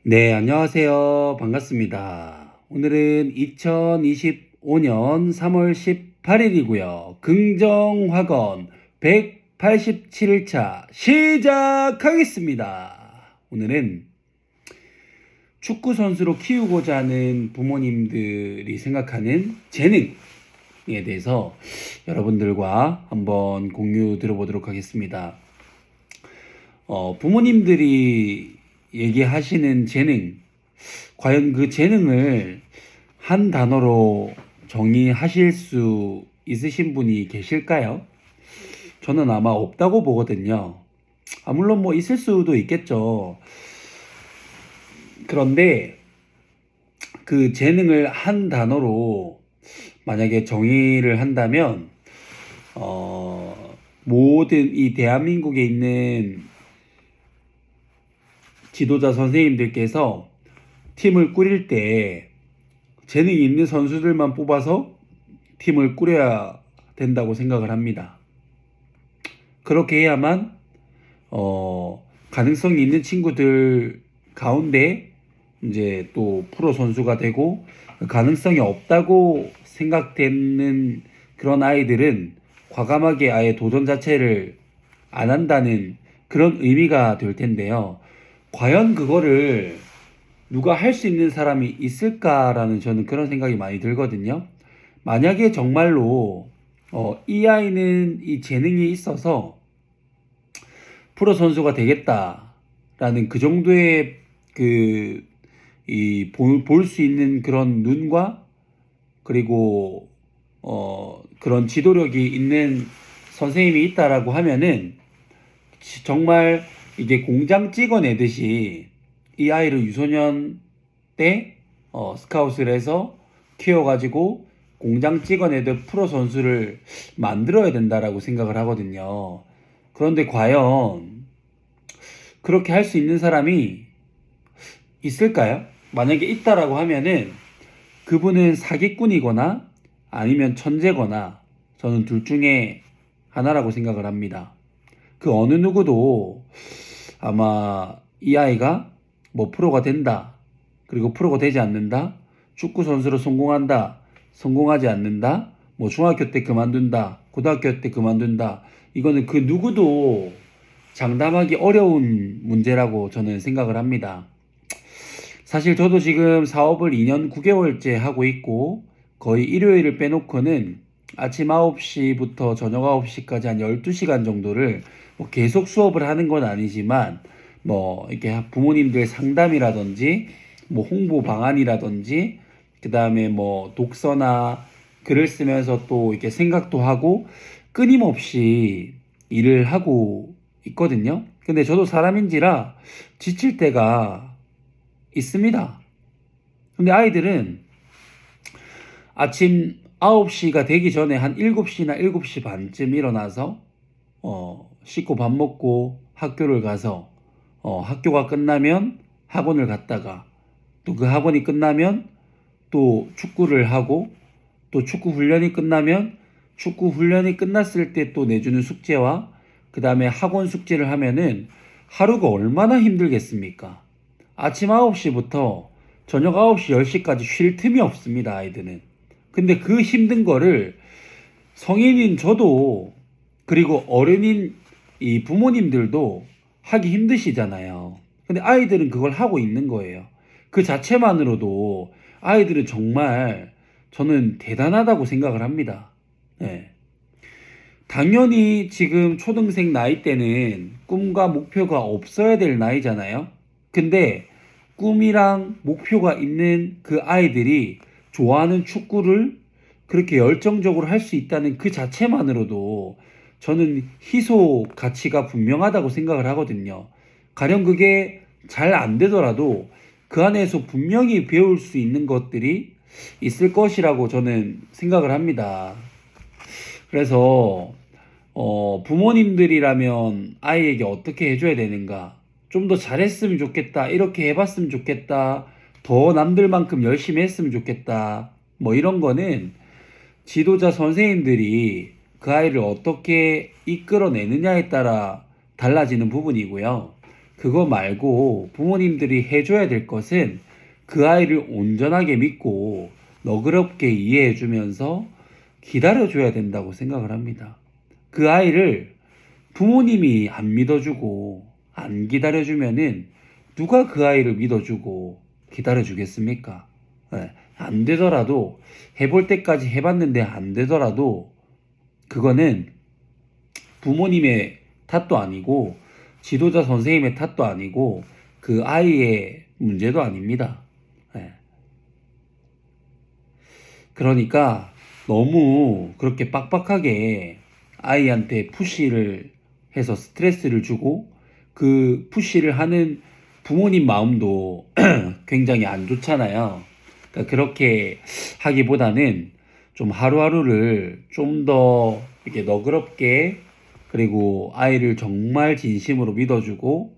네, 안녕하세요. 반갑습니다. 오늘은 2025년 3월 18일이고요. 긍정학원 187일차 시작하겠습니다. 오늘은 축구 선수로 키우고자 하는 부모님들이 생각하는 재능에 대해서 여러분들과 한번 공유 들어보도록 하겠습니다. 부모님들이 얘기하시는 재능, 과연 그 재능을 한 단어로 정의하실 수 있으신 분이 계실까요? 저는 아마 없다고 보거든요. 물론 뭐 있을 수도 있겠죠. 그런데 그 재능을 한 단어로 만약에 정의를 한다면, 모든 이 대한민국에 있는 지도자 선생님들께서 팀을 꾸릴 때 재능이 있는 선수들만 뽑아서 팀을 꾸려야 된다고 생각을 합니다. 그렇게 해야만 가능성이 있는 친구들 가운데 이제 또 프로 선수가 되고, 가능성이 없다고 생각되는 그런 아이들은 과감하게 아예 도전 자체를 안 한다는 그런 의미가 될 텐데요. 과연 그거를 누가 할 수 있는 사람이 있을까라는 저는 그런 생각이 많이 들거든요. 만약에 정말로 이 아이는 이 재능이 있어서 프로 선수가 되겠다라는 그 정도의 그 이 볼 수 있는 그런 눈과, 그리고 그런 지도력이 있는 선생님이 있다라고 하면은 정말 이게 공장 찍어내듯이 이 아이를 유소년 때 스카웃을 해서 키워가지고 공장 찍어내듯 프로 선수를 만들어야 된다라고 생각을 하거든요. 그런데 과연 그렇게 할 수 있는 사람이 있을까요? 만약에 있다라고 하면은 그분은 사기꾼이거나 아니면 천재거나, 저는 둘 중에 하나라고 생각을 합니다. 그 어느 누구도 아마 이 아이가 뭐 프로가 된다, 그리고 프로가 되지 않는다, 축구 선수로 성공한다, 성공하지 않는다, 뭐 중학교 때 그만둔다, 고등학교 때 그만둔다, 이거는 그 누구도 장담하기 어려운 문제라고 저는 생각을 합니다. 사실 저도 지금 사업을 2년 9개월째 하고 있고, 거의 일요일을 빼놓고는 아침 9시부터 저녁 9시까지 한 12시간 정도를 뭐 계속 수업을 하는 건 아니지만, 뭐 이렇게 부모님들 상담이라든지 뭐 홍보 방안이라든지, 그다음에 뭐 독서나 글을 쓰면서 또 이렇게 생각도 하고 끊임없이 일을 하고 있거든요. 근데 저도 사람인지라 지칠 때가 있습니다. 근데 아이들은 아침 9시가 되기 전에 한 7시나 7시 반쯤 일어나서 씻고 밥 먹고 학교를 가서, 학교가 끝나면 학원을 갔다가, 또 그 학원이 끝나면 또 축구를 하고, 또 축구 훈련이 끝나면 축구 훈련이 끝났을 때 또 내주는 숙제와 그 다음에 학원 숙제를 하면은 하루가 얼마나 힘들겠습니까? 아침 9시부터 저녁 9시, 10시까지 쉴 틈이 없습니다, 아이들은. 근데 그 힘든 거를 성인인 저도, 그리고 어른인 이 부모님들도 하기 힘드시잖아요. 근데 아이들은 그걸 하고 있는 거예요. 그 자체만으로도 아이들은 정말 저는 대단하다고 생각을 합니다. 네. 당연히 지금 초등생 나이 때는 꿈과 목표가 없어야 될 나이잖아요. 근데 꿈이랑 목표가 있는 그 아이들이 좋아하는 축구를 그렇게 열정적으로 할 수 있다는 그 자체만으로도 저는 희소 가치가 분명하다고 생각을 하거든요. 가령 그게 잘 안 되더라도 그 안에서 분명히 배울 수 있는 것들이 있을 것이라고 저는 생각을 합니다. 그래서 부모님들이라면 아이에게 어떻게 해줘야 되는가? 좀 더 잘했으면 좋겠다. 이렇게 해봤으면 좋겠다. 더 남들만큼 열심히 했으면 좋겠다. 뭐 이런 거는 지도자 선생님들이 그 아이를 어떻게 이끌어내느냐에 따라 달라지는 부분이고요. 그거 말고 부모님들이 해줘야 될 것은 그 아이를 온전하게 믿고 너그럽게 이해해주면서 기다려줘야 된다고 생각을 합니다. 그 아이를 부모님이 안 믿어주고 안 기다려주면은 누가 그 아이를 믿어주고 기다려주겠습니까? 네, 안 되더라도 해볼 때까지 해봤는데 안 되더라도 그거는 부모님의 탓도 아니고 지도자 선생님의 탓도 아니고 그 아이의 문제도 아닙니다. 네. 그러니까 너무 그렇게 빡빡하게 아이한테 푸시를 해서 스트레스를 주고 그 푸시를 하는 부모님 마음도 굉장히 안 좋잖아요. 그러니까 그렇게 하기보다는 좀 하루하루를 좀 더 이렇게 너그럽게 그리고 아이를 정말 진심으로 믿어주고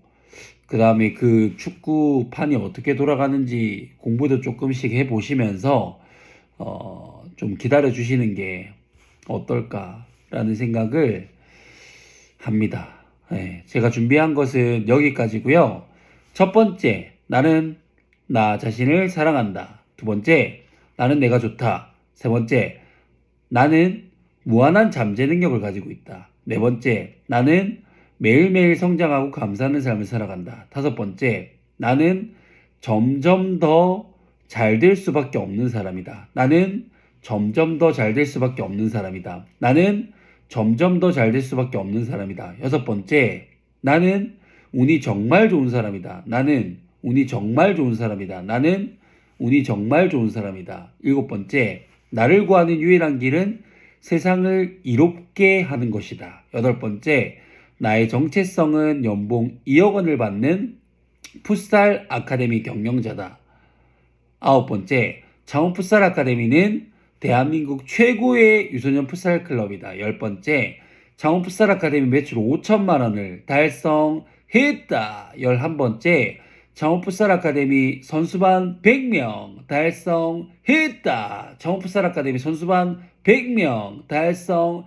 그 다음에 그 축구판이 어떻게 돌아가는지 공부도 조금씩 해보시면서 좀 기다려 주시는 게 어떨까라는 생각을 합니다. 네, 제가 준비한 것은 여기까지고요. 첫 번째, 나는 나 자신을 사랑한다. 두 번째, 나는 내가 좋다. 세 번째, 나는 무한한 잠재 능력을 가지고 있다. 네 번째, 나는 매일매일 성장하고 감사하는 삶을 살아간다. 다섯 번째, 나는 점점 더 잘 될 수밖에 없는 사람이다. 나는 점점 더 잘 될 수밖에 없는 사람이다. 나는 점점 더 잘 될 수밖에 없는 사람이다. 여섯 번째, 나는 운이 정말 좋은 사람이다. 나는 운이 정말 좋은 사람이다. 나는 운이 정말 좋은 사람이다. 일곱 번째, 나를 구하는 유일한 길은 세상을 이롭게 하는 것이다. 여덟 번째, 나의 정체성은 연봉 2억 원을 받는 풋살 아카데미 경영자다. 아홉 번째, 창원 풋살 아카데미는 대한민국 최고의 유소년 풋살 클럽이다. 열 번째, 창원 풋살 아카데미 매출 5천만 원을 달성했다. 11번째, 창원 풋살 아카데미 선수반 100명 달성했다. 창원 풋살 아카데미 선수반 100명 달성했다.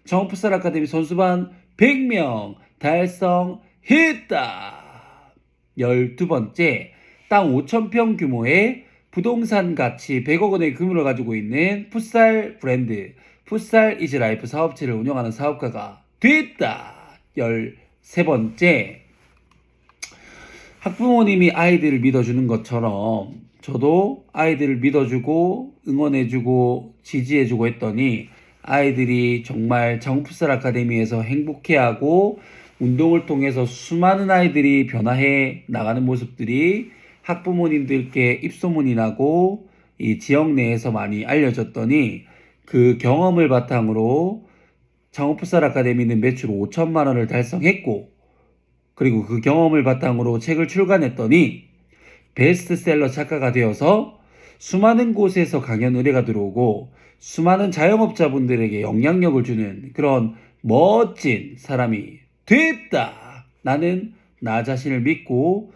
창원 풋살 아카데미 선수반 100명 달성했다. 12번째, 땅 5,000평 규모의 부동산 가치 100억 원의 규모를 가지고 있는 풋살 브랜드 풋살 이즈 라이프 사업체를 운영하는 사업가가 됐다. 13번째, 학부모님이 아이들을 믿어주는 것처럼 저도 아이들을 믿어주고 응원해주고 지지해주고 했더니 아이들이 정말 창원 풋살 아카데미에서 행복해하고 운동을 통해서 수많은 아이들이 변화해 나가는 모습들이 학부모님들께 입소문이 나고 이 지역 내에서 많이 알려졌더니 그 경험을 바탕으로 창원 풋살 아카데미는 매출 5천만 원을 달성했고 그리고 그 경험을 바탕으로 책을 출간했더니 베스트셀러 작가가 되어서 수많은 곳에서 강연 의뢰가 들어오고 수많은 자영업자분들에게 영향력을 주는 그런 멋진 사람이 됐다. 나는 나 자신을 믿고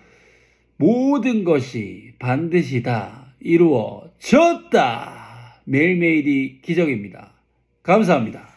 모든 것이 반드시 다 이루어졌다. 매일매일이 기적입니다. 감사합니다.